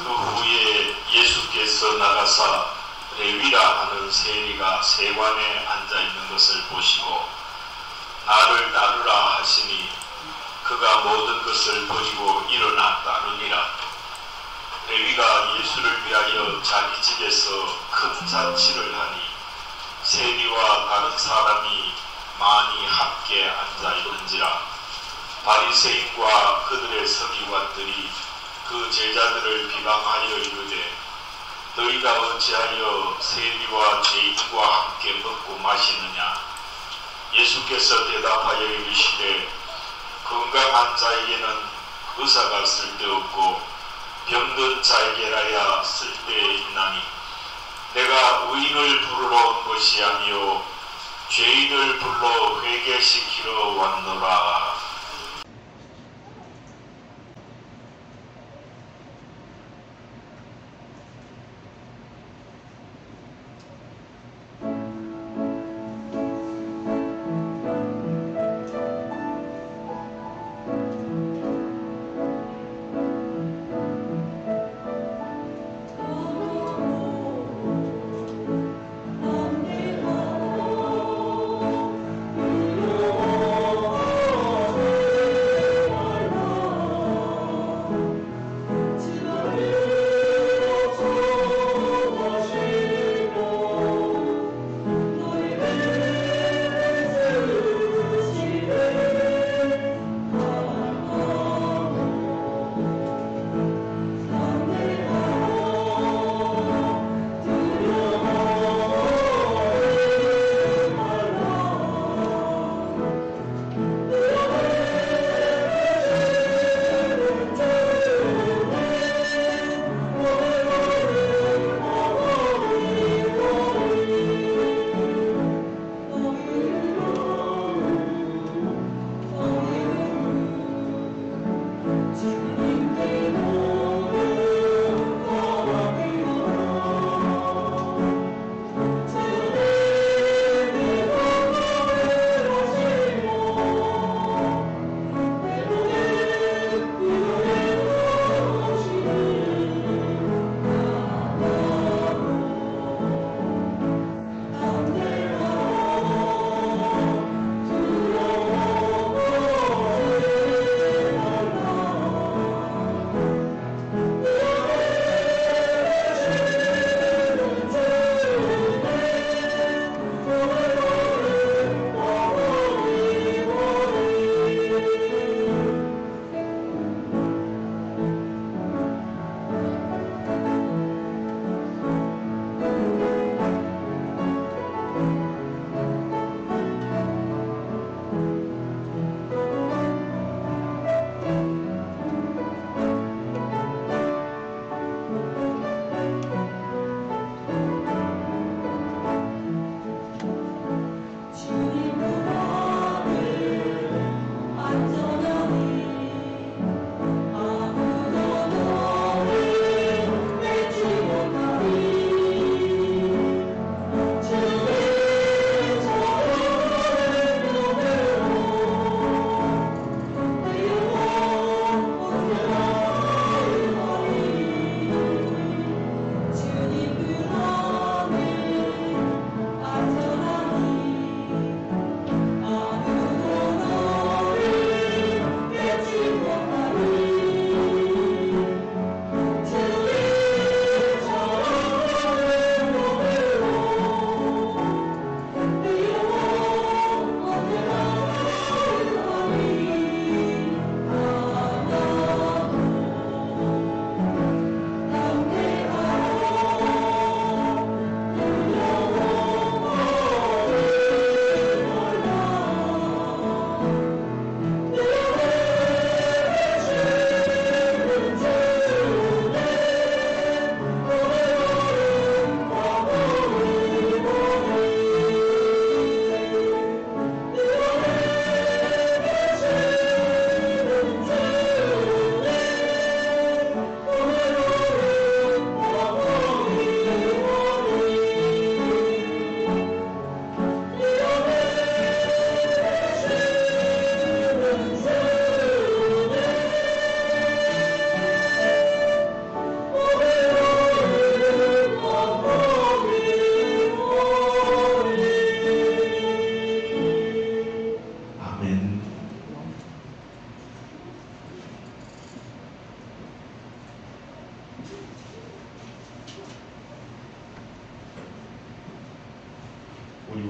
그 후에 예수께서 나가사 레위라 하는 세리가 세관에 앉아 있는 것을 보시고 나를 따르라 하시니 그가 모든 것을 버리고 일어나 따르니라. 레위가 예수를 위하여 자기 집에서 큰 잔치를 하니 세리와 다른 사람이 많이 함께 앉아 있는지라. 바리새인과 그들의 서기관들이 그 제자들을 비방하여 이르되 너희가 어찌하여 세리와 죄인과 함께 먹고 마시느냐. 예수께서 대답하여 이르시되 건강한 자에게는 의사가 쓸데없고 병든 자에게라야 쓸데있나니 내가 의인을 부르러 온 것이 아니요 죄인을 불러 회개시키러 왔노라.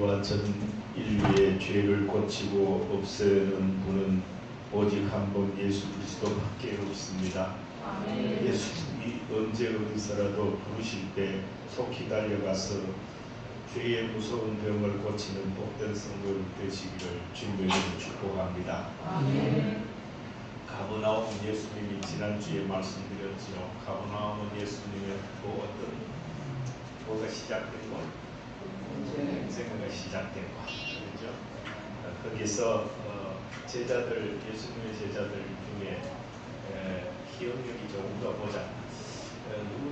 우리와 전 인류의 죄를 고치고 없애는 분은 오직 한 분 예수 그리스도밖에 없습니다. 아멘. 예수님이 언제 어디서라도 부르실 때 속히 달려가서 죄의 무서운 병을 고치는 복된 성도 되시기를 주님으로 축복합니다. 아멘. 가버나움 예수님이 지난주에 말씀드렸지요. 가버나움은 예수님의 또 어떤 뭐가 시작된 거? 생애가 시작된 거. 그렇죠? 거기서 제자들, 예수님의 제자들 중에 기억력이 좋은가 보자.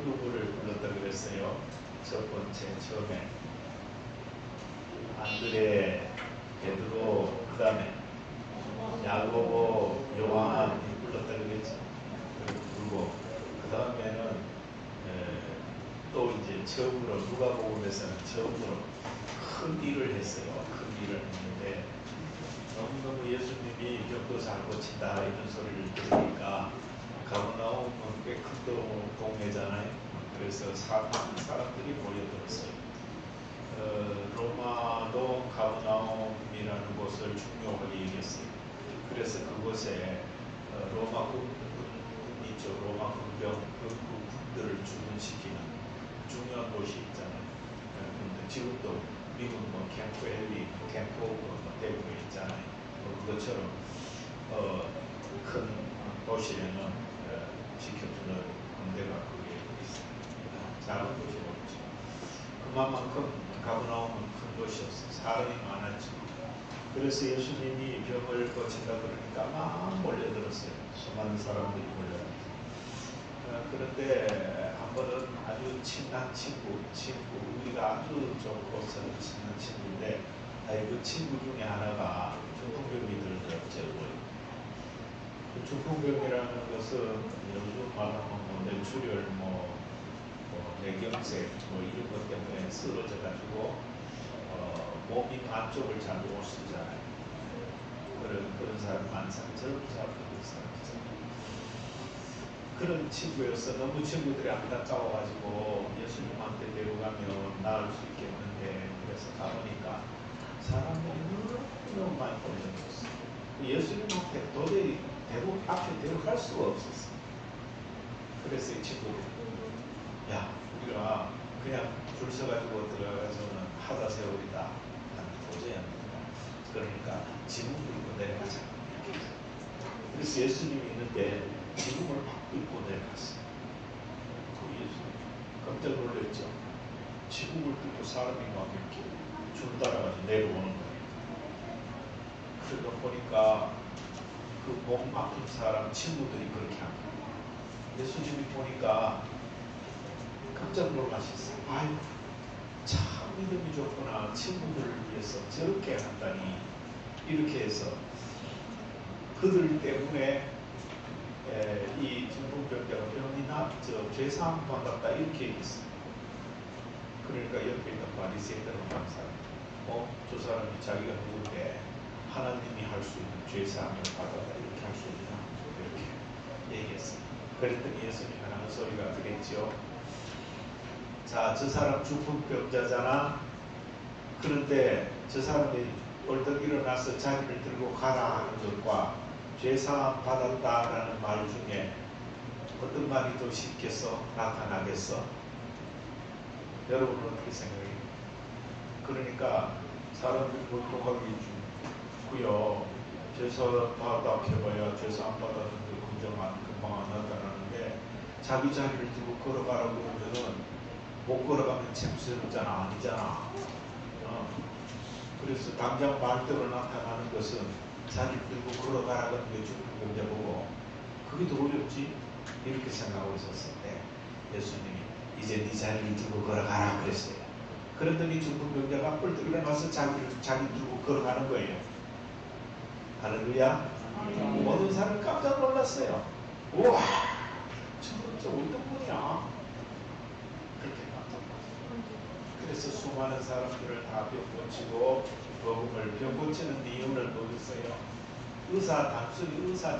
누구를 불렀다 그랬어요? 첫 번째, 처음에 안드레, 베드로, 그 다음에 야고보, 요한 불렀다 그랬죠. 그리고 그 다음에는 또 이제 처음으로 누가복음에서는 처음으로 큰 일을 했어요. 큰 일을 했는데 너무너무 예수님이 병도 잘 고친다 이런 소리를 들으니까 가버나움은 꽤 큰 동네잖아요. 그래서 사람들이 모여들었어요. 로마도 가버나움이라는 곳을 중요하게 여겼어요. 그래서 그곳에 로마 군 있죠. 로마 군병 그 군들을 주둔시키는 중요한 곳이 있잖아요. 근데 지금도 미국 뭐 캠프 엘리, 캠프 대구에 있잖아요. 그것처럼 큰 도시에는 지켜주는 군대가 거기에 있습니다. 작은 도시 없죠. 그만큼 가버나움은 큰 도시였어요. 사람이 많았죠. 그래서 예수님이 병을 고친다 그러니까 막 몰려들었어요. 수많은 사람들이 몰려들었어요. 그런데 한 번은 아주 친한 친구, 우리가 아주 좋고 친한 친구인데 그 친구 중에 하나가 중풍병이 들었죠. 그 중풍병이라는 것은 요즘 말하면 뭐 뇌출혈, 뇌경색 이런 것 때문에 쓰러져 가지고 몸이 안쪽을 잘 못 쓰잖아요. 그런 사람 많잖아요. 젊은 사람들도 있어요. 그런 친구였어. 너무 친구들이 안타까워가지고 예수님한테 데려가면 나을 수 있겠는데 그래서 가보니까 사람들이 너무 많이 몰려들었어요. 예수님한테 도저히 앞에 데려갈 수가 없었어요. 그래서 이 친구들이 야 우리가 그냥 줄 서가지고 들어가서는 하다 세월이다. 도저히 안 된다. 그러니까 지붕 들고 내려가자. 이렇게. 그래서 예수님이 있는데 지붕을 막 뚫고 내려갔어요. 그 예수님 깜짝 놀랐죠. 지붕을 뚫고 사람이 막 이렇게 줄 따라가지고 내려오는 거예요. 그러다 보니까 그 몸 아픈 사람 친구들이 그렇게 한 거예요. 예수님이 보니까 깜짝 놀라셨어요. 아유, 참 믿음이 좋구나. 친구들을 위해서 저렇게 한다니. 이렇게 해서 그들 때문에 이 중풍병자가 병이 죄사함 받았다 이렇게 얘기했어요. 그러니까 옆에 있는 바리새인들은 항상 저 사람이 자기가 누군데 하나님이 할 수 있는 죄사함을 받았다 이렇게 할 수 있나 이렇게 얘기했어요. 그랬더니 예수님이 하는 소리가 그랬죠. 자, 저 사람 중풍병자잖아. 그런데 저 사람이 얼른 일어나서 자리를 들고 가라 하는 것과 죄사함 받았다라는 말 중에 어떤 말이 더 쉽겠어? 나타나겠어? 여러분은 어떻게 생각해요? 그러니까 사람들이 보통하기 있고요. 죄사함 받았다 해봐야 죄사함 받았는데 금방 안 나타나는데 자기 자리를 들고 걸어가라고 그러면은 못 걸어가면 챔스럽잖아. 아니잖아. 그래서 당장 말대로 나타나는 것은 자리를 들고 걸어가라고 하는 게 중풍병자 보고 그게 더 어렵지? 이렇게 생각하고 있었을 때 예수님이 이제 네 자리를 들고 걸어가라 그랬어요. 그랬더니 중풍병자가 뿔 일어나서 자기 들고 걸어가는 거예요. 할렐루야. 모든 사람이 깜짝 놀랐어요. 우와, 저 어떤 분이야? 그렇게 깜짝 놀랐어요. 그래서 수많은 사람들을 다 병 고치고 병 고치는 이유를 모르겠어요. 단순히 의사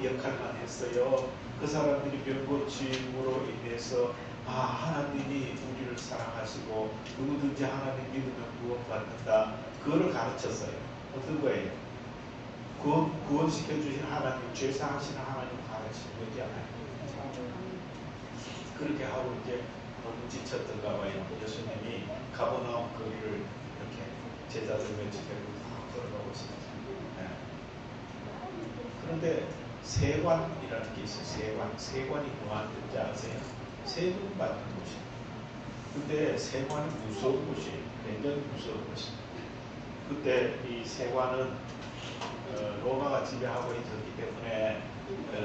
역할만 했어요. 그 사람들이 병 고침으로 인해서 하나님이 우리를 사랑하시고 누구든지 하나님 믿으면 구원받는다. 그거를 가르쳤어요. 어떤 거예요? 구원시켜주신 하나님, 죄사하시는 하나님 가르친 거지 않아요? 그렇게 하고 이제 너무 지쳤던가 봐요. 예수님이 가버나움 거리를 이렇게 제자들 몇치대로 걸어가고 있습니다. 네. 그런데 세관이라는 게 있어요. 세관이 뭐하는 건지 아세요? 세금 받는 곳이에요. 근데 세관이 무서운 곳이에요. 굉장히 무서운 곳이에요. 그때 이 세관은 로마가 지배하고 있었기 때문에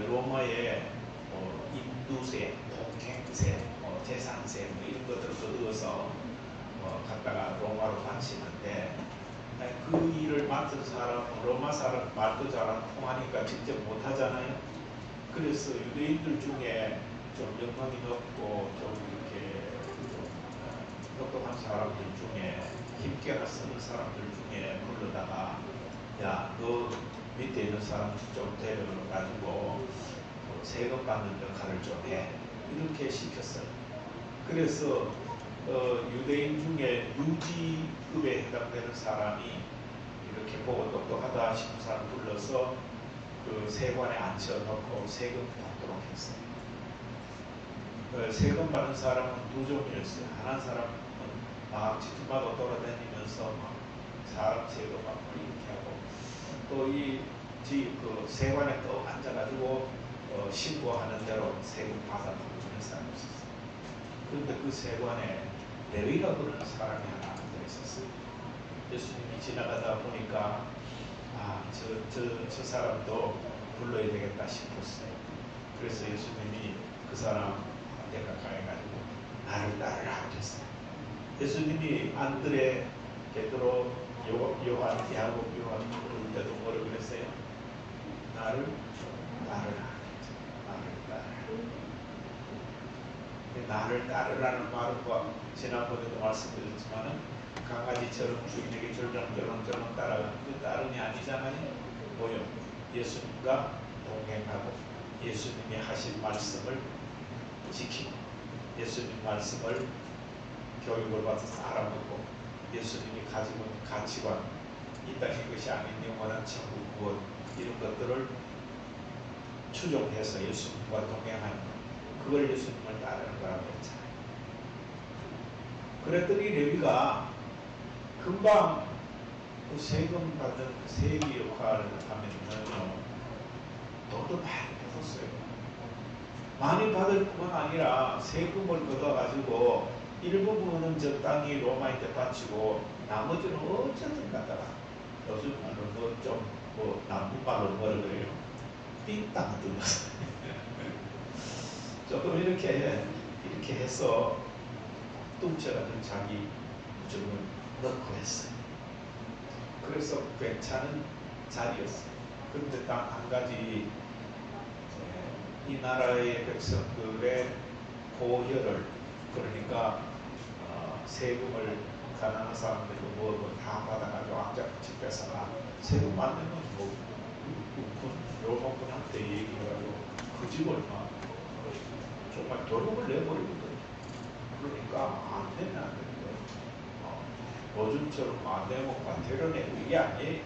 로마의 인두세, 동행세, 재산세 이런 것들을 얻어서 갖다가 로마로 바치는데 그 일을 맡은 사람, 로마 사람 말도 잘 안 통하니까 직접 못하잖아요. 그래서 유대인들 중에 좀 영성이 높고 좀 이렇게 좀 똑똑한 사람들 중에 힘께나 쓰는 사람들 중에 불러다가 야, 너 밑에 있는 사람 좀 데려가지고 세금 받는 역할을 좀 해. 이렇게 시켰어요. 그래서 유대인 중에 유지급에 해당되는 사람이 이렇게 보고 똑똑하다 싶은 사람 불러서 그 세관에 앉혀놓고 세금 받도록 했어요. 세금 받는 사람은 두 종류였어요. 하나 사람은 막 지투마도 돌아다니면서 막 사람 세금 받고 이렇게 하고 또 그 세관에 또 앉아가지고 신고하는 대로 세금 받아먹는 사람이 있었어요. 그런데 그 세관에 레위가 부르는 사람이 하나 앉아 있었어요. 예수님이 지나가다 보니까 저 사람도 불러야 되겠다 싶었어요. 그래서 예수님이 그 사람한테 가까이 가지고 나를 따르라 하셨어요. 예수님이 안드레, 베드로, 요한, 야곱, 요한 부를 때도 뭐라고 그랬어요? 나를 따르라. 나를 따르라는 말은 지난번에도 말씀드렸지만은 강아지처럼 주인에게 절렁절렁 따라가는 그 따름이 아니잖아요. 뭐요? 예수님과 동행하고 예수님이 하신 말씀을 지키고 예수님 말씀을 교육을 받아서 알아보고 예수님이 가지고 있는 가치관, 이 땅의 것이 아닌 영원한 천국 구원 이런 것들을 추종해서 예수님과 동행하는 것, 그걸 예수님을 따르는 거라고 했잖아요. 그랬더니 레위가 금방 그 세금 받는 세리 역할을 하면요 돈도 많이 받았어요. 많이 받을 뿐만 아니라 세금을 걷어가지고 일부분은 적당히 로마인데 바치고 나머지는 어쨌든 갖다가 요즘 말로 뭐 나쁜 말로 뭐라 그래요? 띵땅 뜯었어요. 조금 이렇게 해서 뚱쳐가지고 자기 무적을 넣고 했어요. 그래서 괜찮은 자리였어요. 그런데 딱 한 가지 이 나라의 백성들의 고혈을 그러니까 세금을 가난한 사람들이 뭐 다 받아가지고 악자같이 뺏어가 세금 받는 건 뭐 로마군한테 얘기해가지고 그 집을 막 정말 도둑을 내버리거든요. 그러니까 안 되면 안 되는 거예요. 요즘처럼 안 되면 과태료내 이게 아니에요.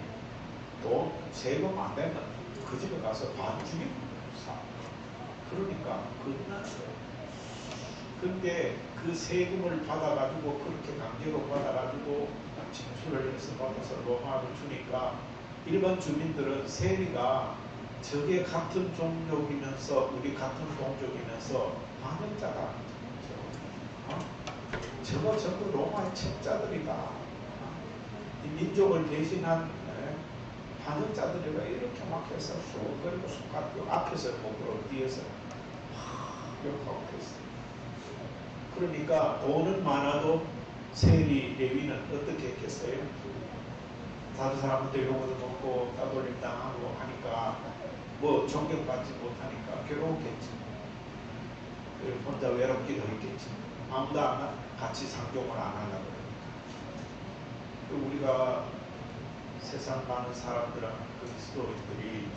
또 세금 안 되면 그 집에 가서 반 죽이고 사. 그러니까 끝나는 거예요. 근데 그 세금을 받아가지고 그렇게 강제로 받아가지고 징수를 해서 받아서 로마를 주니까 일반 주민들은 세리가 저게 같은 종족이면서 우리 같은 동족이면서 반역자다. 저거 전부 로마의 책자들이다. 이 민족을 대신한 반역자들이가 이렇게 막 해서 쑥 그리고 쑥갓 앞에서 목으로 뒤에서 욕하고 했어요. 그러니까 돈은 많아도 세리 레위는 어떻게 했겠어요? 다른 사람한테 욕을 먹고 따돌림 당하고 하니까 뭐 존경받지 못하니까 괴로웠겠지. 그리고 혼자 외롭기도 했겠지. 아무도 같이 상종을 안 하려고 그러니까. 우리가 세상 많은 사람들하고 그리스도인들이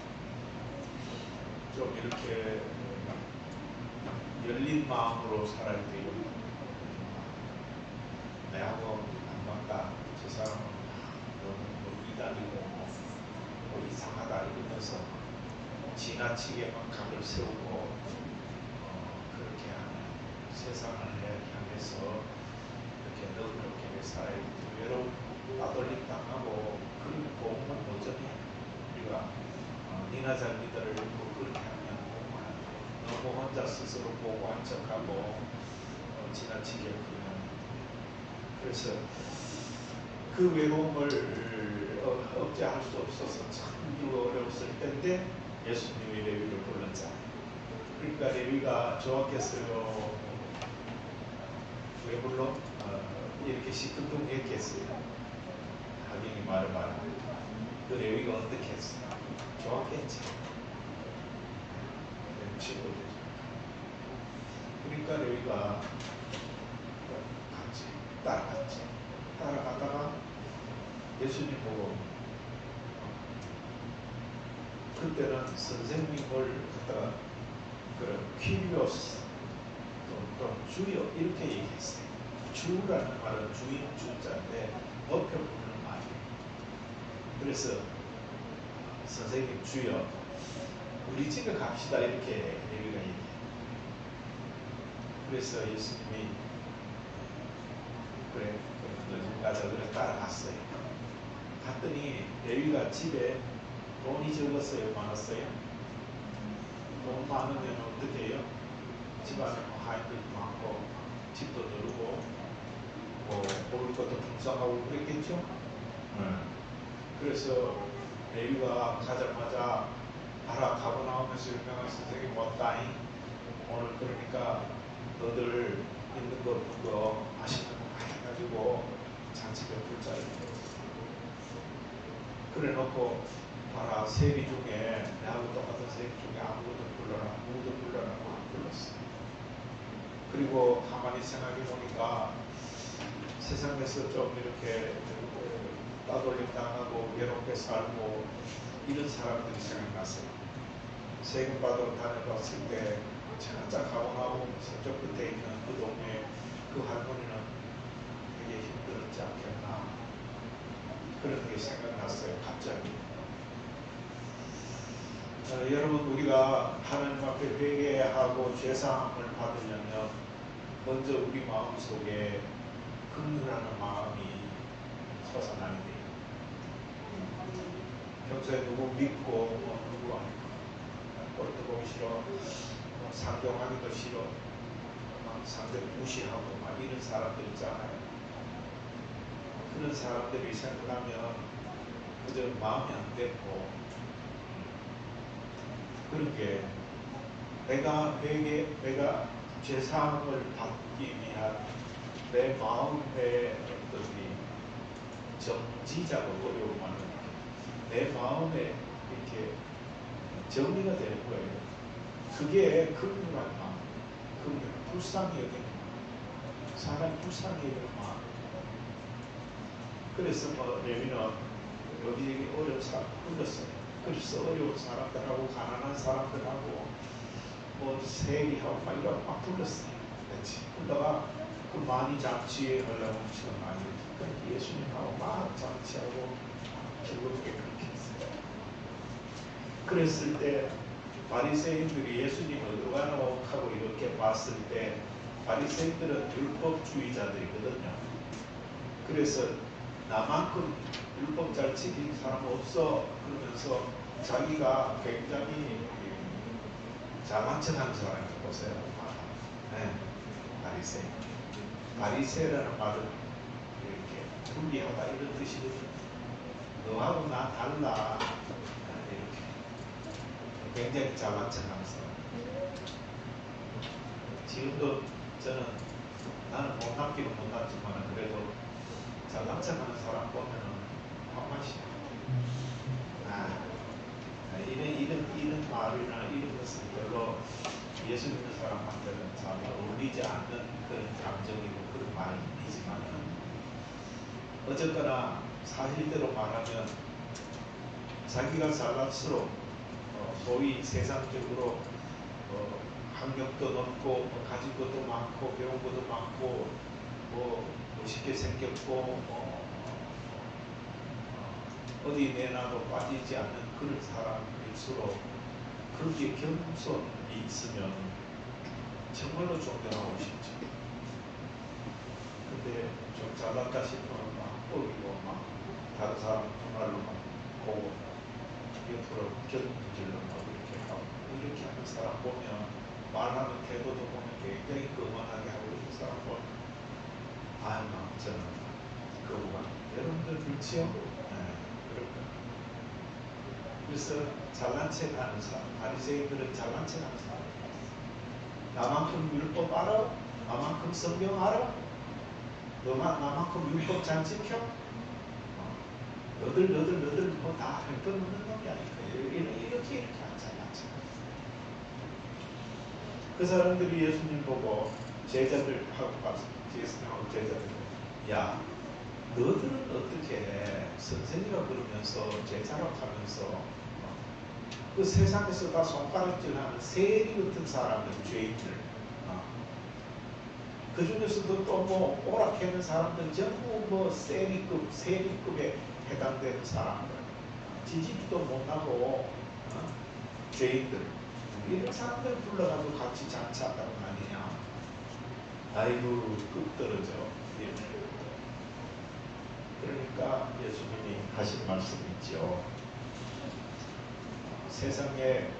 좀 이렇게 열린 마음으로 살아야 돼요. 내하고 안 맞다. 저 사람은 너무 뭐 이단이고 뭐 이상하다 이러면서 지나치게만 각을 세우고 그렇게 하는 세상을 향해서 이렇게 너그럽게 살아야 돼. 외로움 따돌림 당하고 그런 보험은 뭐전해 우리가 니나 잘 믿어를 읽고 그렇게 하면 보험은 안 돼. 너무 혼자 스스로 보고 안척하고 지나치게 그냥 그래서 그 외로움을 억제할 수 없어서 참 어려웠을 때인데 예수님이 레위를 불렀잖아요. 그러니까 레위가 좋았겠어요. 왜 불러? 이렇게 시큰둥했겠어요. 하경이 말을 말하고 그 레위가 어떻게 했어요? 좋았겠지. 친구들. 그러니까 레위가 따라갔지. 따라가다가 예수님 보고 그때는 선생님을 갖다가 그런 퀴리오스 또 주여 이렇게 얘기했어요. 주라는 말은 주인 주자인데 높여 부르는 말이에요. 그래서 선생님 주여 우리 집에 갑시다 이렇게 레위가 얘기해요. 그래서 예수님이 그래 요즘 가자 그래 따라갔어요. 갔더니 레위가 집에 돈이 적었어요? 많았어요? 돈 많으면 어떻게 해요? 집안에 뭐 하인들도 많고 집도 누르고 뭐 먹을 것도 풍성하고 그랬겠죠? 그래서 레위가 가자마자 알아 가고 나오면서 유명한 선생님 왔다잉 오늘 그러니까 너들 있는 거 없는 거 맛있는 거 많이 해가지고 잔치 베풀자 그래 놓고 봐라 세리 중에 내하고 똑같은 세리 중에 아무것도 불러라 누구도 불러라고 안 불렀어. 그리고 가만히 생각해 보니까 세상에서 좀 이렇게 따돌림 당하고 외롭게 살고 이런 사람들이 생각났어요. 세금 받으러 다녀봤을 때 차차 가고 나오면서 저 끝에 있는 그 동네 그 할머니는 되게 힘들었지 않겠나 그런 게 생각났어요. 갑자기 여러분 우리가 하나님 앞에 회개하고 죄사함을 받으려면 먼저 우리 마음속에 긍휼하는 마음이 솟아나야 돼요. 평소에 누구 믿고 누구 꼴도 보기 싫어 상경하기도 싫어 상대 무시하고 막 이런 사람들 있잖아요. 그런 사람들이 생각하면 그저 마음이 안 됐고 그런 게 내가 죄사함을 받기 위한 내 마음의 어떤 정지자가 어려움을 내 마음에 이렇게 정리가 되는 거예요. 그게 긍휼한 마음, 불쌍히 여기는 마음, 사람 불쌍히 여기는 마음. 그래서 뭐 레위는 여기 어려운 사람 불렀어요. 그래서 어려운 사람들하고 가난한 사람들하고 뭐 세리하고 막 이런 막 불렀어요. 그렇지. 그러다가 그 많이 잔치에 하려고 시간 많이 그러니까 예수님하고 막 잔치하고 즐겁게 그렇게 했어요. 그랬을 때 바리새인들이 예수님 어디로 가노 하고 이렇게 봤을 때 바리새인들은 율법주의자들이거든요. 그래서 나만큼 율법 잘 지키는 사람 없어 그러면서 자기가 굉장히 잘난 척하는 사람이 보세요. 네, 바리새. 바리새라는 말은 이렇게 분리하다 이런 뜻이거든요. 너하고 나 달라 이렇게 굉장히 잘난 척하는 사람. 지금도 저는 나는 못났기는 못났지만 그래도 잘난 척하는 사람 보면은 한마디씩 이런 말이나 이런 것은 별로 예수 믿는 사람한테는 잘 어울리지 않는 그런 감정이고 그런 말이지만 어쨌거나 사실대로 말하면 자기가 잘날수록 소위 세상적으로 학력도 높고 뭐 가진 것도 많고 배운 것도 많고 뭐 멋있게 생겼고 어디 내놔도 빠지지 않는 그런 사람일수록 거기에 겸손이 있으면 정말로 존경하고 싶죠. 근데 좀 잘났다 싶으면 막 뻐기고 막 다른 사람 말로 막 보고 옆으로 견질러 막 이렇게 하고 이렇게 하는 사람 보면 말하는 태도도 보면 굉장히 거만하게 하고 있는 사람 보면 아유 저는 거부감. 여러분들 그렇지요? 네, 그럴까. 그래서 잘난 척 하는 사람, 바리새인들은 잘난 척 하는 사람. 나만큼 율법 알아? 나만큼 성경 알아? 나만큼 율법 잘 지켜? 너들 뭐다 할 것 없는 놈이 아니까 이렇게 안 잘난 척. 그 사람들이 예수님 보고 제자들 하고 가서 예수님하고 제자들 야 너들은 어떻게 선생이라 그러면서 제자라고 하면서 그 세상에서 다 손가락질하는 세리 같은 사람들 죄인들 그 중에서도 또 뭐 오락하는 사람들 전부 뭐 세리급에 해당되는 사람들 지지도 못하고 죄인들 이런 사람들 불러가지고 같이 잔치한다는 거 아니냐. 아이고 급 떨어져. 그러니까 예수님이 하신 말씀이 있죠. 세상에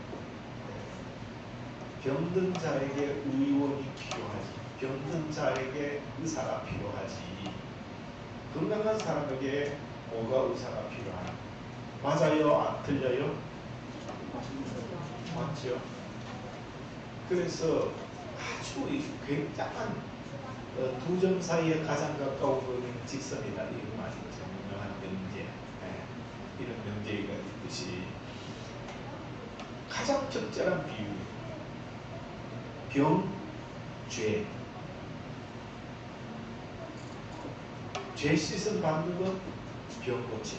병든 자에게 의원이 필요하지 병든 자에게 의사가 필요하지 건강한 사람에게 뭐가 의사가 필요하나. 맞아요? 안 틀려요? 맞죠? 그래서 아주 굉장한 두 점 사이에 가장 가까운 거는 직선이다. 이런 말이 있죠. 유명한 명제. 이런 명제가 있듯이 가장 적절한 비유. 병, 죄. 죄 씻음 받는 것, 병 고침.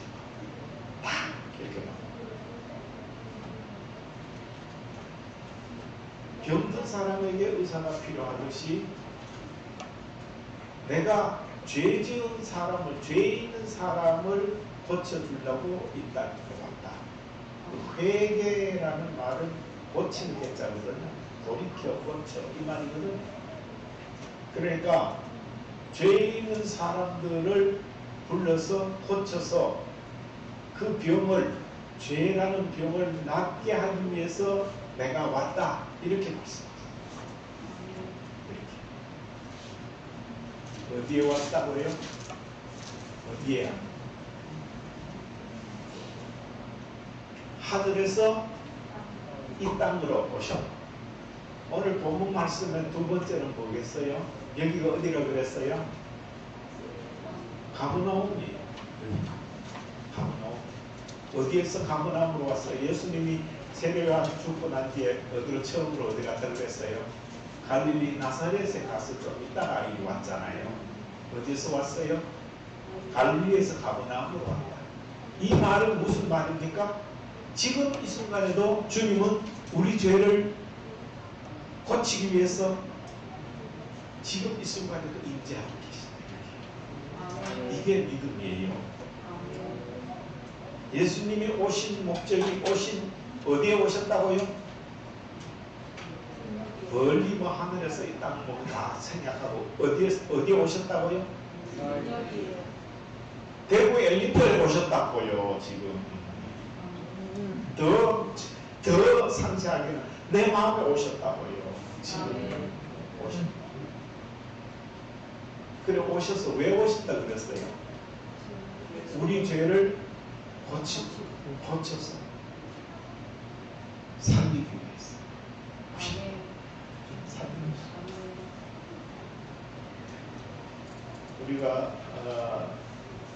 딱 이렇게 막. 병든 사람에게 의사가 필요하듯이 내가 죄 지은 사람을, 죄 있는 사람을 고쳐주려고 이 땅에 왔다. 회개라는 말은 고치는 개자거든요. 돌이켜 고쳐 이 말이거든요. 그러니까 죄 있는 사람들을 불러서 고쳐서 그 병을, 죄라는 병을 낫게 하기 위해서 내가 왔다. 이렇게 말씀합니다. 어디에 왔다고요? 어디에? 하늘에서 이 땅으로 오셨. 오늘 본문 말씀은 두 번째는 뭐겠어요? 여기가 어디라 그랬어요? 가버나움이에요. 가버나움. 어디에서 가버나움으로 왔어요? 예수님이 세례요한 죽고 난 뒤에 어디로 처음으로 어디 갔다 그랬어요? 갈릴리 나사렛에 가서 좀 있다가 이 왔잖아요. 어디에서 왔어요? 갈릴리에서 가버나움으로 왔다. 이 말은 무슨 말입니까? 지금 이 순간에도 주님은 우리 죄를 고치기 위해서 지금 이 순간에도 임재하고 계십니다. 이게 믿음이에요. 예수님이 오신 목적이 어디에 오셨다고요? 멀리 뭐 하늘에서 이 땅 뭐 다 생각하고 어디에 오셨다고요? 대구 엘리트에 오셨다고요. 지금 더 상세하게는 내 마음에 오셨다고요. 지금 오셨다. 그래 오셔서 왜 오신다 그랬어요? 우리 죄를 고쳐서 살리기 위해서 우리가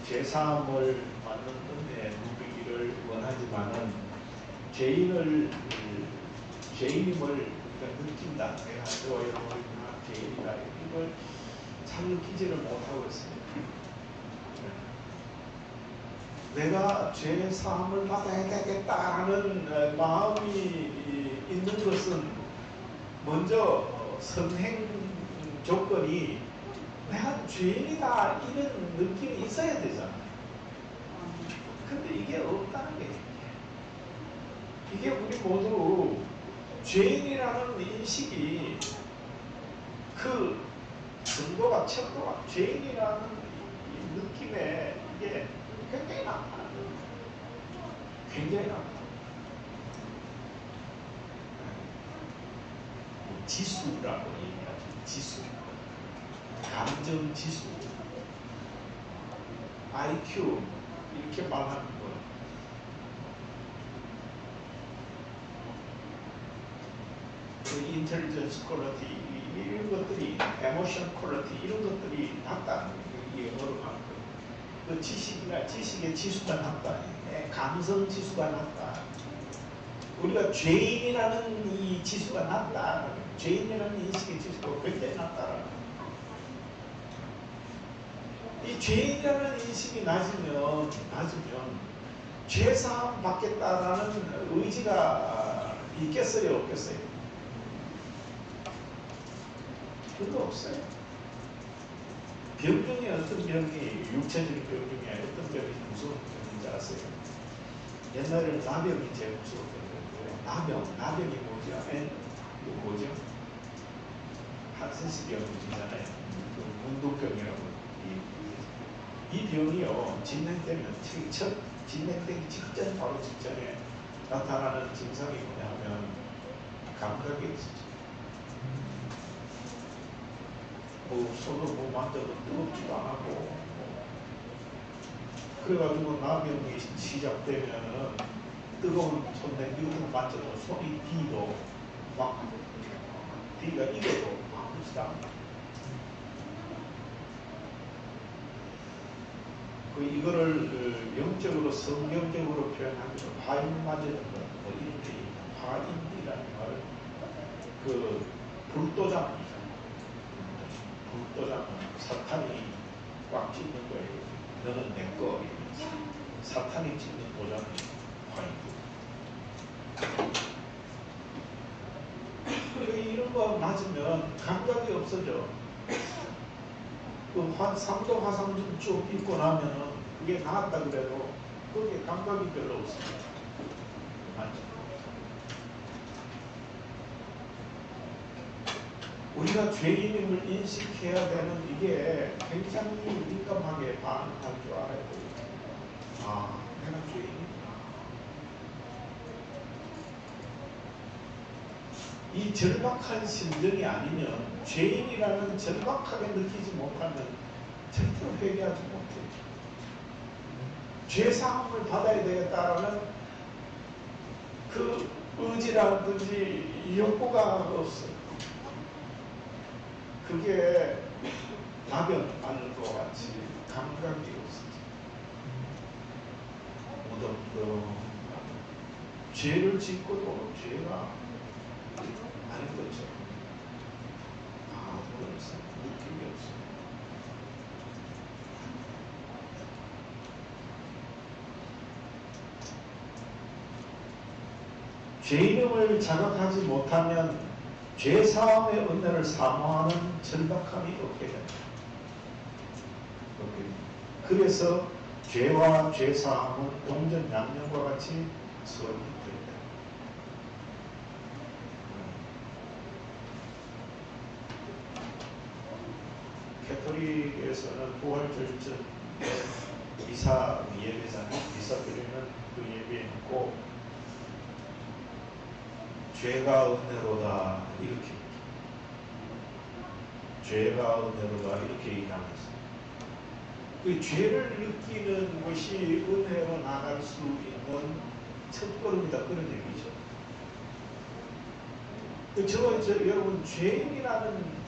죄사함을 받는 은혜 누리기를 원하지만은 죄인임을 느낀다. 내가 죄인이다. 이걸 잘 느끼지를 못하고 있습니다. 내가 죄 사함을 받아야 되겠다는 마음이 있는 것은 먼저 선행 조건이 내가 죄인이다 이런 느낌이 있어야 되잖아. 근데 이게 없다는 게 이게 우리 모두 죄인이라는 인식이 그 정도가 척도가 죄인이라는 이 느낌에 이게 굉장히 나타나는 거예요. 굉장히 나타나는 지수라고 얘기하죠. 지수. 감정 지수. IQ. 이렇게 말하는 거예요. 그 인텔리전스 퀄리티 이런 것들이 에모션 퀄리티 이런 것들이 낮다는 거예요. 이게 영어로 하는 거예요. 그 지식의 지수가 낮다. 감성 지수가 낮다. 우리가 죄인이라는 이 지수가 낮다. 죄인이라는 인식의 지수가 굉장히 낮다. 이 죄인이라는 인식이 낮으면 죄사함 받겠다라는 의지가 있겠어요, 없겠어요? 그거 없어요. 병 중에 어떤 병이 육체적인 병 중에 어떤 병이 무서운 병인지 아세요? 옛날에는 나병이 제일 무서웠던 거예요. 나병이 뭐죠? 한센스 병이잖아요. 그 문둥병이라고. 이 병이요, 진행되면 진행되기 직전 바로 직전에 나타나는 증상이 뭐냐면 감각이 있었죠. 손으로 만져도 뜨겁지도 않고 그래가지고 나병이 시작되면은 뜨거운 손 내밀고 만져도 손이 비도 막 비가 익어도 아프지도 않고 이거를 영적으로 성경적으로 표현하면 화인 맞는 것, 뭐 이런 게 화인이라는 말, 그 불도장이죠. 불도장은 사탄이 꽉 찍는 거예요. 너는 내 거. 사탄이 찍는 도장이 화인. 이런 거 맞으면 감각이 없어져. 그 3도 화상좀 쭉 입고 나면은 그게 나았다 그래도 그게 감각이 별로 없습니다. 맞죠? 우리가 죄인임을 인식해야 되는 이게 굉장히 민감하게 반응할 줄 알아야 돼요. 아, 내가 죄인이구나. 이 절박한 심정이 아니면 죄인이라는 절박하게 느끼지 못하면 절대로 회개하지 못해요. 죄사함을 받아야 되겠다라는 그 의지라든지 욕구가 없어요. 그게 나병 앓는 것 같이 감각이 없어요. 무덤덤 죄를 짓고도 죄가 아닌 것처럼 아무런 느낌이 없어요. 죄인임을 자각하지 못하면 죄사함의 은혜를 사모하는 절박함이 없게 됩니다. 그래서 죄와 죄사함은 동전 양면과 같이 서로 됩니다. 캐톨릭에서는 부활절전 미사 예배잖아요. 미사 드리는 그 예배에 있고 죄가 은혜로다 이렇게 죄가 은혜로다 이렇게 얘기하면서 그 죄를 느끼는 것이 은혜로 나갈 수 있는 첫걸음이다 그런 얘기죠. 여러분 죄인이라는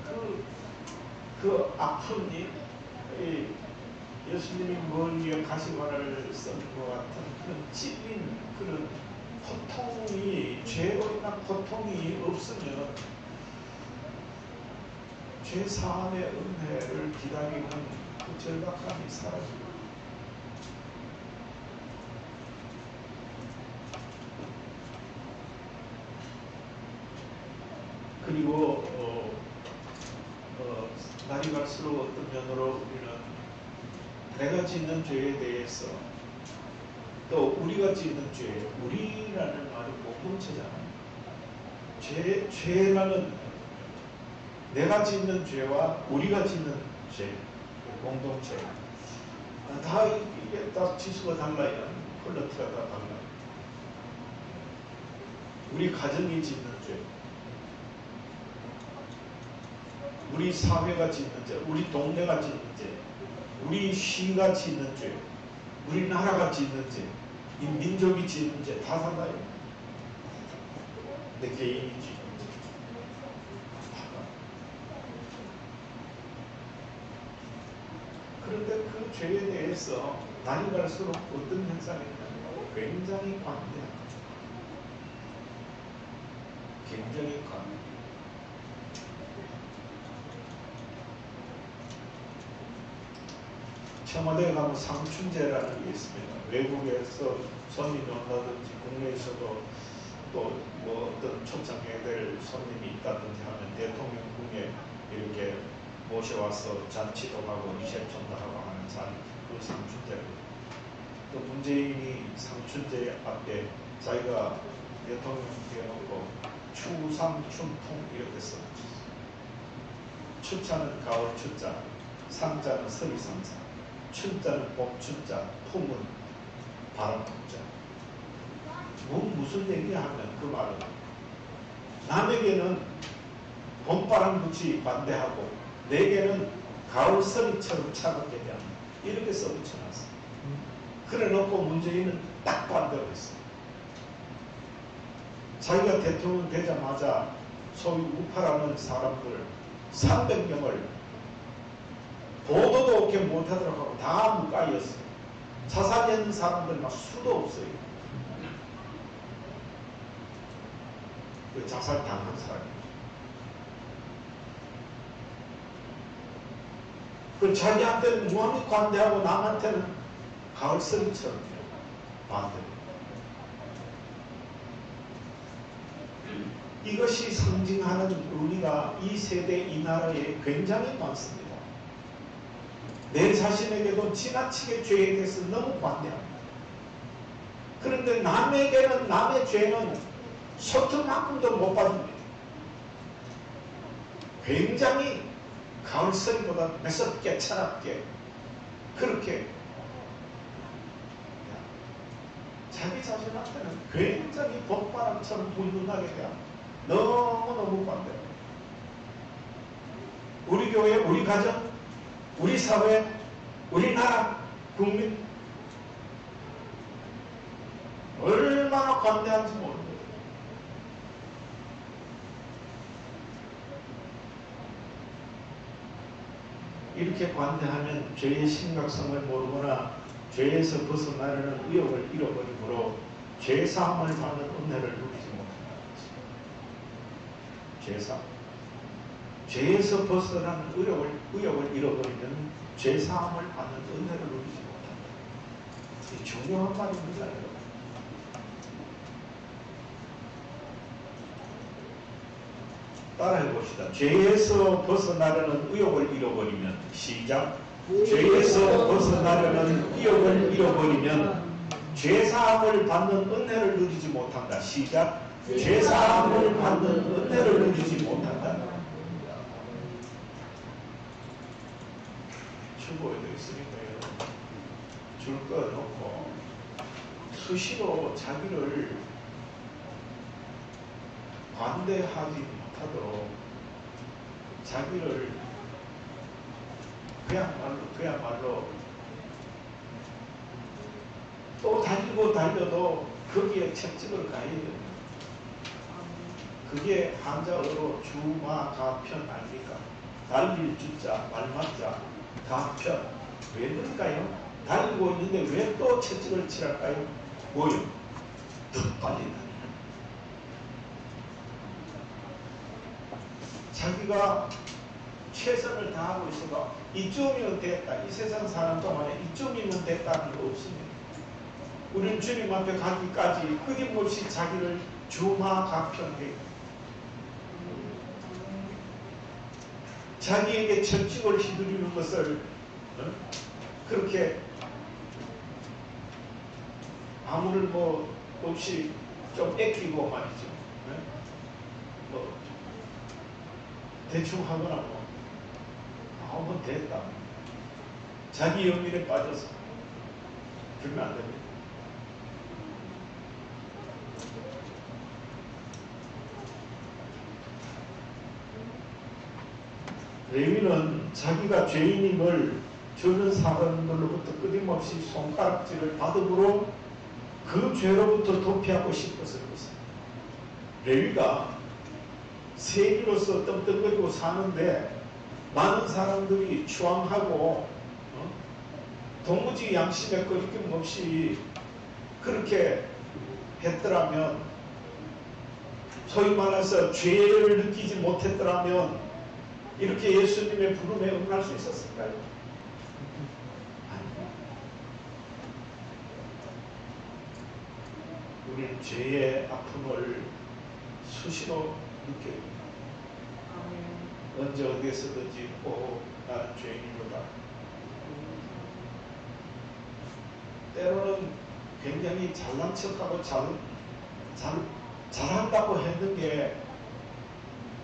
그 아픔이 예수님이 먼 위에 가시관을 쓴 것 같은 그런 찔린 그런 고통이 죄로 인한 고통이 없으면 죄사함의 은혜를 기다리는 그 절박함이 사라집니다. 그리고 날이 갈수록 어떤 면으로 우리는 내가 짓는 죄에 대해서 또 우리가 짓는 죄, 우리라는 말은 공동체잖아요. 죄라는 내가 짓는 죄와 우리가 짓는 죄, 공동체. 다 이게 다 지수가 달라요. 퀄리티가 다 달라요. 우리 가정이 짓는 죄, 우리 사회가 짓는 죄, 우리 동네가 짓는 죄, 우리 시가 짓는 죄, 우리 나라가 짓는 죄, 이 민족이 짓는 죄 다 달라요. 내 개인이 짓는 죄 다. 그런데 그 죄에 대해서 날이 갈수록 어떤 현상이 있냐면 굉장히 관대합니다. 굉장히 관대합니다. 청와대에 가면 상춘제라는 게 있습니다. 외국에서 손님이 온다든지 국내에서도 또 뭐 어떤 초청해야 될 손님이 있다든지 하면 대통령궁에 이렇게 모셔와서 잔치도 하고 리셉션도 하고 하는 자리, 그 상춘제입니다. 또 문재인이 상춘제 앞에 자기가 대통령궁에 놓고 추상춘풍 이렇게 써놨어요. 추자는 가을 추자, 상자는 서리상자, 춘자는 봄춘자, 풍은 바람풍자. 무슨 얘기하면 그 말은 남에게는 봄바람 붙이 반대하고 내게는 가을 서리처럼 차갑게 대한다. 이렇게 써붙여놨어요. 그래 놓고 문재인은 딱 반대로 했어요. 자기가 대통령 되자마자 소위 우파라는 사람들 300명을 보도도 없게 못하도록 하고 다 묵가이었어요. 자살했는 사람들 막 수도 없어요. 그 자살 당한 사람이에요. 그 자기한테는 무한히 관대하고 남한테는 가을서리처럼 반대로. 이것이 상징하는 의미가 이 세대 이 나라에 굉장히 많습니다. 내 자신에게도 지나치게 죄에 대해서 너무 관대합니다. 그런데 남에게는 남의 죄는 소트만큼도 못 받습니다. 굉장히 가을서리보다 매섭게 차갑게 그렇게 자기 자신한테는 굉장히 봄바람처럼 불눈하게 돼요. 너무너무 관대해요. 우리 교회, 우리 가정, 우리 사회, 우리나라 국민 얼마나 관대한지 모릅니다. 이렇게 관대하면 죄의 심각성을 모르거나 죄에서 벗어나려는 의욕을 잃어버리므로 죄사함을 받는 은혜를 누리지 못한다. 죄사함. 죄에서 벗어나는 의욕을 잃어버리면 죄사함을 받는 은혜를 누리지 못한다. 이 중요한 말입니다, 여러분. 따라해 봅시다. 죄에서 벗어나려는 의욕을 잃어버리면 시작. 죄에서 벗어나려는 의욕을 잃어버리면 죄사함을 받는 은혜를 누리지 못한다. 시작. 죄사함을 받는 은혜를 누리지 못한다. 추구에도 있으니까요. 줄 거 놓고 수시로 자기를 관대하지 못하도록 자기를 그야말로 또 달리고 달려도 거기에 채찍을 가야 됩니다. 그게 한자어로 주마가편 아닙니까? 달릴 주자, 말맞자, 가편. 왜 그럴까요? 달리고 있는데 왜 또 채찍을 칠할까요? 뭐요? 더 빨리 달리는. 자기가 최선을 다하고 있어도 이쯤이면 됐다. 이 세상 사는 동안에 이쯤이면 됐다는 거 없습니다. 우리는 주님 앞에 가기까지 끊임없이 자기를 주마가편해. 자기에게 철칙을 휘두르는 것을 그렇게 아무를 뭐 없이 좀 애끼고 말이죠. 뭐 대충 하거나 뭐 뭐 됐다. 자기 연민에 빠져서 그러면 안 됩니다. 레위는 자기가 죄인임을 주는 사람들로부터 끊임없이 손가락질을 받음으로 그 죄로부터 도피하고 싶었을 것입니다. 레위가 세리로서 떵떵거리고 사는데 많은 사람들이 추앙하고 도무지 양심에 거리낌 없이 그렇게 했더라면, 소위 말해서 죄를 느끼지 못했더라면 이렇게 예수님의 부름에 응할 수 있었을까요? 아니요. 우리는 죄의 아픔을 수시로 느껴요. 언제 어디에서든지 나는 죄인이로다. 때로는 굉장히 잘난 척하고 잘한다고 했는 게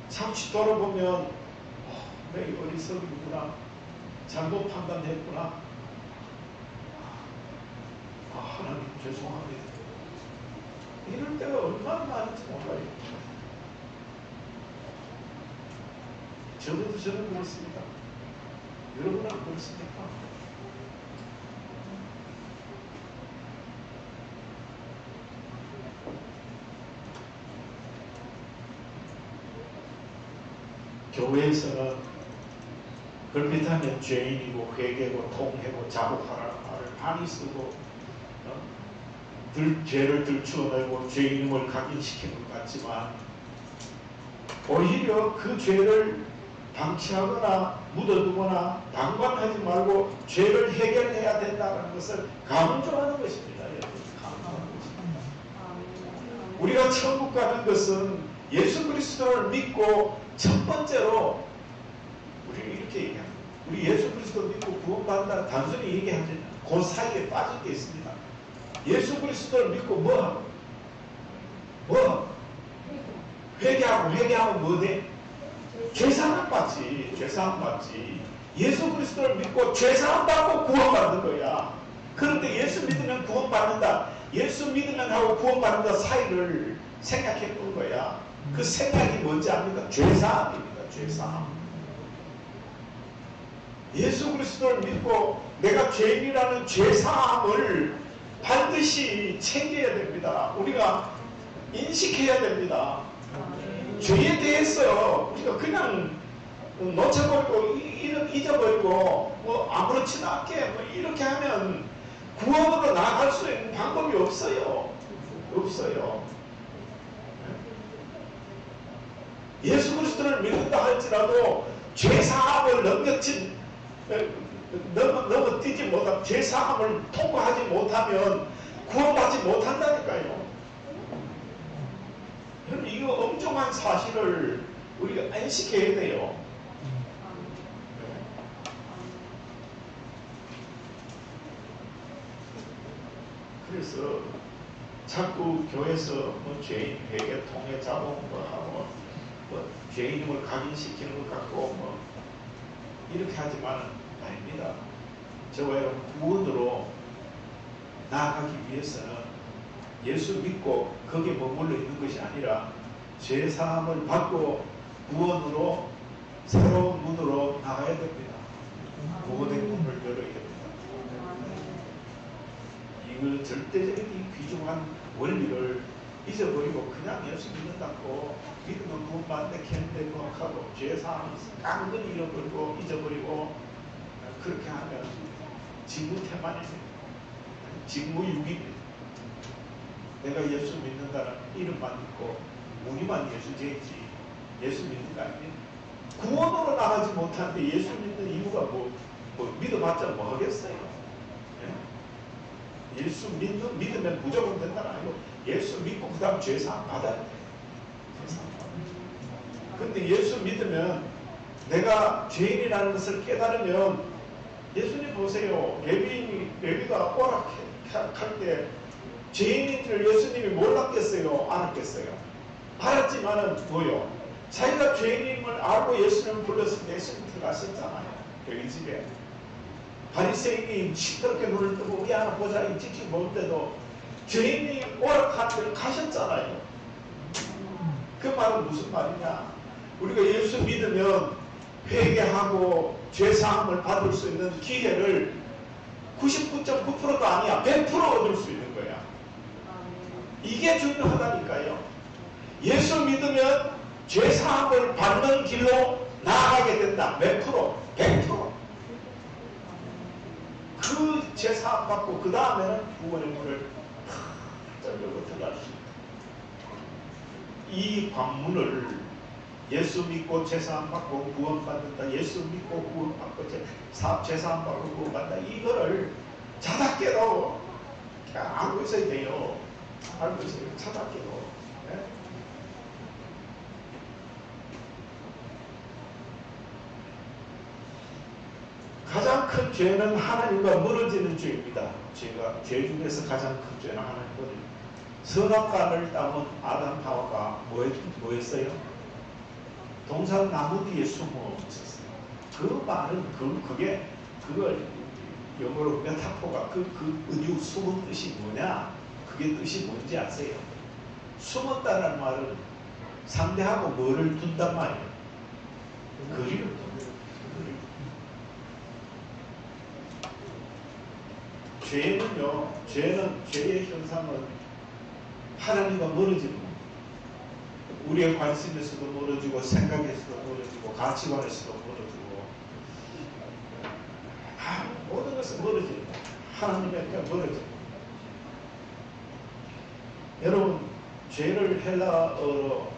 잠시 돌아보면 내가 어리석이구나, 잘못 판단했구나, 하나님 죄송합니다. 이럴 때가 얼마나 많은지 몰라요. 저도 저는 그렇습니다. 여러분은 안 그렇습니까? 교회에서는 걸핏하면 죄인이고 회개고 통회고 자복하라는 말을 많이 쓰고 죄를 들추어내고 죄인임을 각인시키는 것 같지만, 오히려 그 죄를 방치하거나 묻어두거나 방관하지 말고 죄를 해결해야 된다는 것을 강조하는 것입니다. 강조하는 것입니다. 우리가 천국 가는 것은 예수 그리스도를 믿고 첫 번째로 우리는 이렇게 얘기합니다. 우리 예수 그리스도 믿고 구원받는다 단순히 얘기하지 않아요. 그 사이에 빠질 게 있습니다. 예수 그리스도를 믿고 뭐하고? 회개하고 뭐돼? 죄사함 받지. 죄사함 받지. 예수 그리스도를 믿고 죄사함 받고 구원받는 거야. 그런데 예수 믿으면 구원받는다, 예수 믿으면 하고 구원받는다 사이를 생각해 본 거야. 그 생각이 뭔지 압니까? 죄사함입니다. 죄사함. 예수 그리스도를 믿고 내가 죄인이라는 죄사함을 반드시 챙겨야 됩니다. 우리가 인식해야 됩니다. 죄에 대해서 우리가 그냥 놓쳐버리고 잊어버리고 뭐 아무렇지도 않게 뭐 이렇게 하면 구원으로 나아갈 수 있는 방법이 없어요. 없어요. 예수 그리스도를 믿는다 할지라도 죄사함을 넘어뛰지 못하면, 죄사함을 통과하지 못하면 구원받지 못한다니까요. 여러분, 이거 엄중한 사실을 우리가 인식해야 돼요. 그래서 자꾸 교회에서 뭐 죄인 회개 통해 자복 뭐 하고 뭐 죄인임을 각인시키는 것 같고 뭐 이렇게 하지만은 아닙니다. 저와 여러분 구원으로 나아가기 위해서는 예수 믿고 거기에 머물러 있는 것이 아니라 죄사함을 받고 구원으로 새로운 문으로 나가야 됩니다. 구원의 문을 열어야 됩니다. 이걸 절대적인 귀중한 원리를 잊어버리고 그냥 예수 믿는다고 믿으면 구원받는데 걔는데 하고 죄사함을 깡그리 잃어버리고 잊어버리고 그렇게 하면 직무태만입니다. 직무유기입니다. 내가 예수 믿는다는 이름만 믿고 무늬만 예수제이지 예수 믿는 거 아닙니다. 구원으로 나가지 못하는데 예수 믿는 이유가 뭐 믿어봤자 뭐 하겠어요. 예? 예수 믿으면 무조건 된다는 아니고 예수 믿고 그 다음 죄사함 받아야 돼요. 근데 예수 믿으면 내가 죄인이라는 것을 깨달으면 예수님 보세요. 레위가 오락할 때 죄인인 줄 예수님이 몰랐겠어요? 알았겠어요? 알았지만은 뭐요? 자기가 죄인임을 알고 예수님을 불렀을 때 예수님 들어가셨잖아요. 여기 집에. 바리새인이 시끄럽게 눈을 뜨고 우리 하나 보자 이 지키고 볼 때도 죄인이 오락하는 데를 가셨잖아요. 그 말은 무슨 말이냐? 우리가 예수 믿으면 회개하고 죄사함을 받을 수 있는 기회를 99.9%도 아니야 100% 얻을 수 있는 거야. 이게 중요하다니까요. 예수 믿으면 죄사함을 받는 길로 나아가게 된다. 몇 프로? 100%. 그 죄사함 받고 그 다음에는 구원의 문을 열고 들어갈 수 있다. 이 관문을 예수 믿고 죄사함 받고 구원받는다. 예수 믿고 구원받고 죄사함 받고 구원받는다. 이거를 자답게도 알고 있어야 돼요. 알고 있어야 돼요. 자답게도. 네? 가장 큰 죄는 하나님과 멀어지는 죄입니다. 죄 중에서 가장 큰 죄는 하나님과 선악과를 따면 아담 하와가 뭐였어요? 동산 나무 뒤에 숨어 있었어요. 그 말은 그걸 영어로 메타포가 그 은유 숨은 뜻이 뭐냐? 그게 뜻이 뭔지 아세요? 숨었다는 말은 상대하고 뭐를 둔단 말이에요? 거리를 둔다. 죄의 현상은 하나님과 멀어지는 겁니다. 우리의 관심에서도 멀어지고 생각에서도 멀어지고 가치관에서도 멀어지고 모든 것은 멀어집니다. 하나님에게 멀어집니다. 여러분 죄를 헬라어로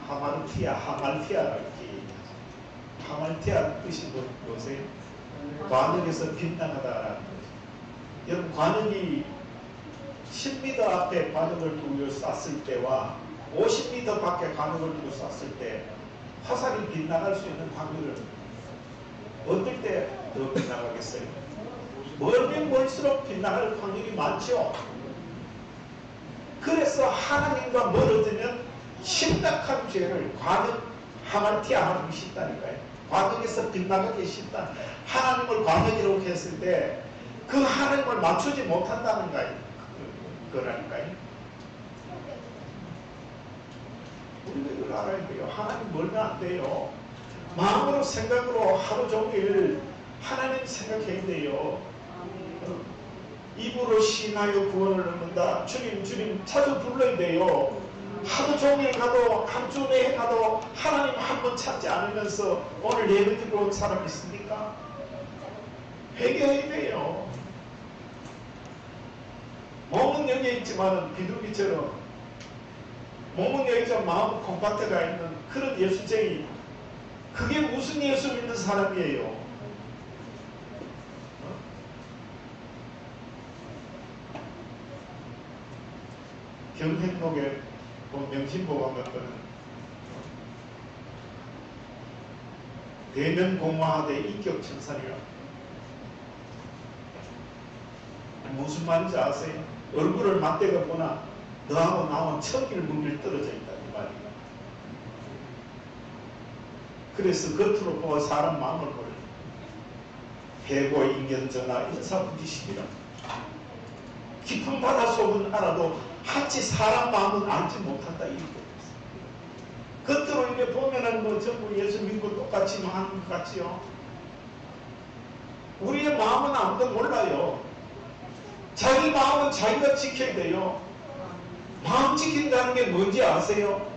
하말티아라고 이렇게 얘기하죠. 하말티아 뜻이 뭐세요? 관역에서 빗나가다라는 거죠. 여러분 관역이 10m 앞에 관역을 두고 쐈을 때와 50m 밖에 관역을 두고 쐈을 때 화살이 빗나갈 수 있는 확률은 어떨 때 더 빗나가겠어요? 멀면 멀수록 빗나갈 확률이 많죠. 그래서 하나님과 멀어지면 심각한 죄를 관역 하말티아 하기 쉽다니까요. 관역에서 빗나가기 쉽다. 하나님을 관역이라고 했을 때 그 하나님을 맞추지 못한다는 거라니까요. 우리가 이걸 알아야 돼요. 하나님 멀면 안 돼요. 마음으로 생각으로 하루 종일 하나님 생각해야 돼요. 입으로 시인하여 구원을 얻는다. 주님 자주 불러야 돼요. 하루 종일 가도 한 주 내에 가도 하나님 한 번 찾지 않으면서 오늘 예배 드리러 온 사람 있습니까? 회개해야 돼요. 몸은 여기에 있지만 비둘기처럼 몸은 여기서 마음 콩팥에가 있는 그런 예수쟁이, 그게 무슨 예수 믿는 사람이에요? 경행록에 명심보감 같은 대면공화대 인격청산이라. 무슨 말인지 아세요? 얼굴을 맞대가 보나 너하고 나하고 천길 문길 떨어져 있다 이 말이에요. 그래서 겉으로 보아 사람 마음을 보려. 해고 인견전화 인사부지식이라. 깊은 바다 속은 알아도 한치 사람 마음은 알지 못한다 이 얘기입니다. 겉으로 이렇게 보면은 뭐 전부 예수 믿고 똑같이 하는 것 같지요. 우리의 마음은 아무도 몰라요. 자기 마음은 자기가 지켜야 돼요. 마음 지킨다는 게 뭔지 아세요?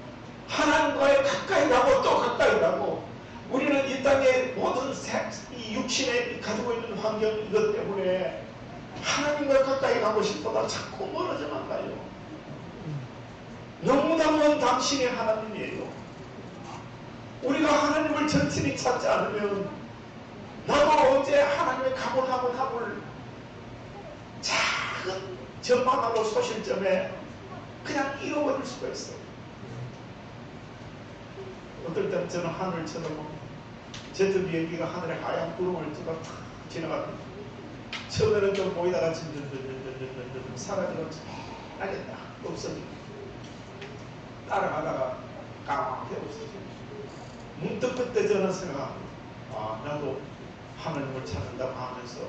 하나님과의 가까이 가고 또 가까이 가고. 우리는 이 땅의 모든 이 육신에 가지고 있는 환경 이것 때문에 하나님과 가까이 가고 싶어도 자꾸 멀어져만 가요. 너무나 먼 당신이 하나님이에요. 우리가 하나님을 전신히 찾지 않으면 나도 어제 하나님의 가물 작은 전망하고 소실점에 그냥 잃어버릴 수가 있어요. 어떨 때는 저는 하늘을 쳐다봅니다. 제트 비행기가 하늘에 하얀 구름을 뚫어 탁 지나가더니 처음에는 좀 보이다가 사라지고 알겠다 없어지고 따라가다가 까맣게 없어지고 문득 그때 저는 생각합니다. 아, 나도 하나님을 찾는다고 하면서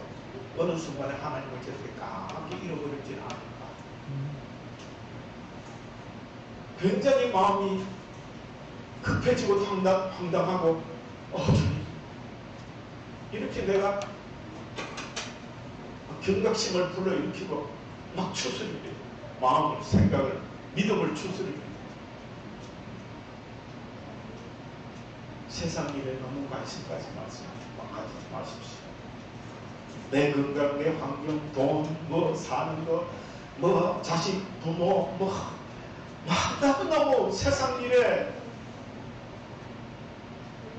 어느 순간에 하나님을 저렇게 까맣게 잃어버리지는 않을까. 굉장히 마음이 급해지고 황당하고 이렇게 내가 경각심을 불러일으키고 막 추스립니다. 마음을, 생각을, 믿음을 추스립니다. 세상 일에 너무 관심 가지 가지지 마십시오. 내 건강, 내 환경, 돈, 뭐 사는 거, 뭐 자식, 부모, 너무 세상 일에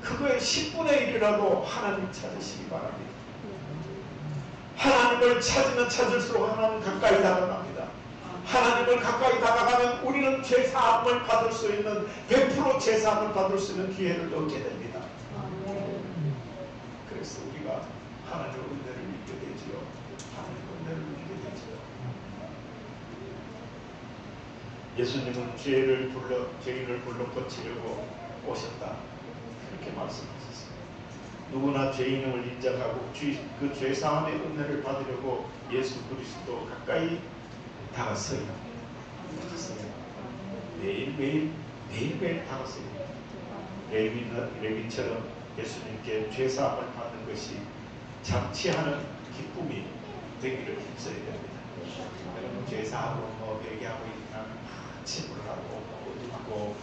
그거의 10분의 1이라도 하나님 찾으시기 바랍니다. 하나님을 찾으면 찾을수록 하나님 가까이 다가갑니다. 하나님을 가까이 다가가면 우리는 죄사함을 받을 수 있는 100% 죄사함을 받을 수 있는 기회를 얻게 됩니다. 그래서 우리가 하나님의 은혜를 믿게 되지요. 하나님의 은혜를 믿게 되지요. 예수님은 죄인을 불러 고치려고 오셨다. 그렇게 말씀하셨습니다. 누구나 죄인임을 인정하고 그 죄사함의 은혜를 받으려고 예수 그리스도 가까이 다가서요. 매일매일 다가서요. 레위처럼 예수님께 죄사함을 받는 것이 장치하는 기쁨이 되기를 힘써야 됩니다. 여러분 죄사하고 회개하고 있으면 침울을 하고 어둡고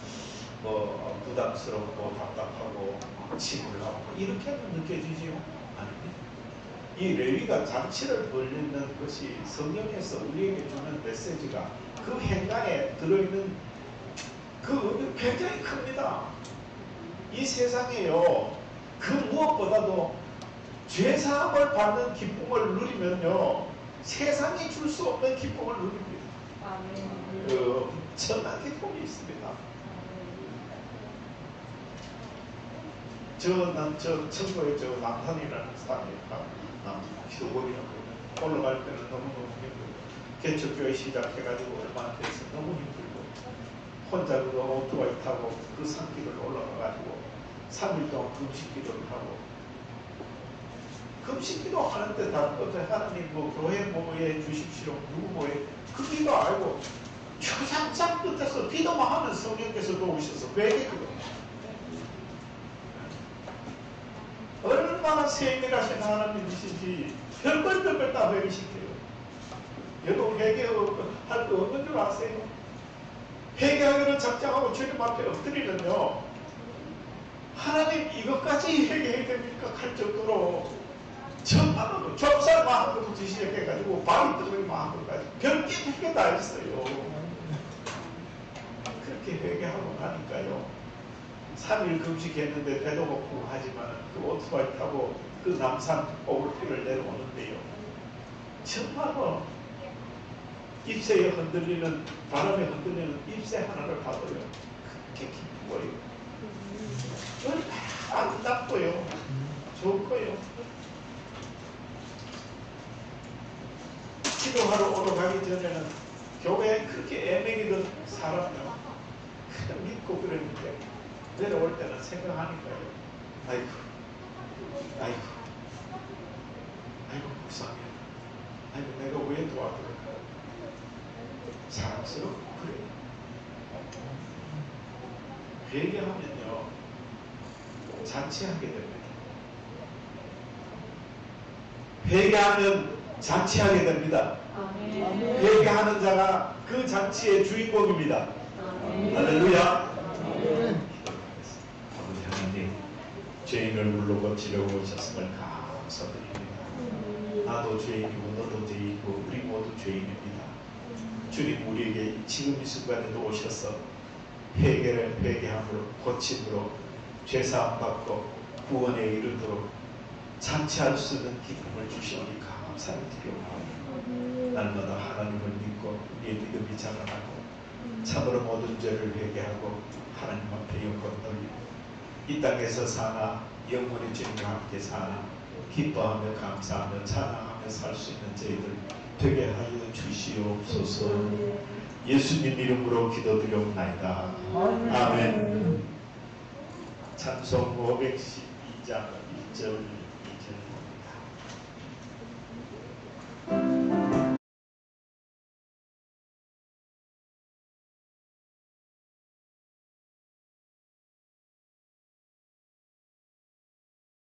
부담스럽고 답답하고 침울을 하고 이렇게 느껴지지요? 아닙니다. 이 레위가 장치를 벌리는 것이 성경에서 우리에게 주는 메시지가 그 행간에 들어있는 그 의미 굉장히 큽니다. 이 세상에요, 그 무엇보다도 죄사함을 받는 기쁨을 누리면요, 세상이 줄 수 없는 기쁨을 누립니다. 그 엄청난 기쁨이 있습니다. 저 청도에 저 남산이라는 산이 기도원이라고 올라갈 때는 너무너무 힘들고 개척교회 시작해가지고 얼마 돼서 너무 힘들고 혼자 그 오토바이 타고 그 산길을 올라가가지고 3일 동안 금식기도를 하고 금식기도 하는데 다른 것들 하나님 교회 뭐에 주십시오 누구 뭐에 그 기도 알고 초장장 끝에서 기도만 하면 성령께서 도우셔서 회개기도 얼마나 세밀하신 하나님이신지 별걸 다 회개시켜요. 여러분 회개할 거 없는 줄 아세요? 회개하기를 작정하고 주님 앞에 엎드리면요, 하나님 이것까지 회개해야 됩니까? 할 정도로 정말로 좁쌀만 한 것부터 시작해가지고 바위덩어리만 한 것까지 별게 다 있어요. 그렇게 회개하고 나니까요, 3일 금식했는데 배도 고프고 하지만 그 오토바이 타고 그 남산 오글길을 내려오는데요, 정말로 잎새에 흔들리는, 바람에 흔들리는 잎새 하나를 봐도요, 그렇게 기쁘고요, 아름답고요, 좋고요. 기도하러 오러 가기 전에는 교회에 그렇게 애매기던 사람이요, 그냥 믿고 그랬는데 내려올 때는 생각하니까요, 아이고 불쌍해, 아이고 내가 왜 도와줄까, 사랑스럽고 그래요. 회개하면요 잔치하게 됩니다. 회개하면 잔치하게 됩니다. 회개하는 자가 그 잔치의 주인공입니다. 할렐루야. 아버지 하나님, 죄인을 물로 고치려고 오셨음을 감사드립니다. 나도 죄인이고 너도 죄인이고 우리 모두 죄인입니다. 주님 우리에게 지금 이 순간에도 오셔서 회개함으로 고침으로 죄사함 받고 구원에 이르도록 잔치할 수 있는 기쁨을 주시니 감사를 드려옵나이다. 날마다 하나님을 믿고 우리의 믿음이 자라나고 참으로 모든 죄를 회개하고 하나님 앞에 영광 돌리고 이 땅에서 사나 영원히 주님과 함께 사나 기뻐하며 감사하며 찬양하며 살 수 있는 저희들 되게 하여 주시옵소서. 예수님 이름으로 기도드리옵나이다. 아멘. 찬송 512장 1절 2절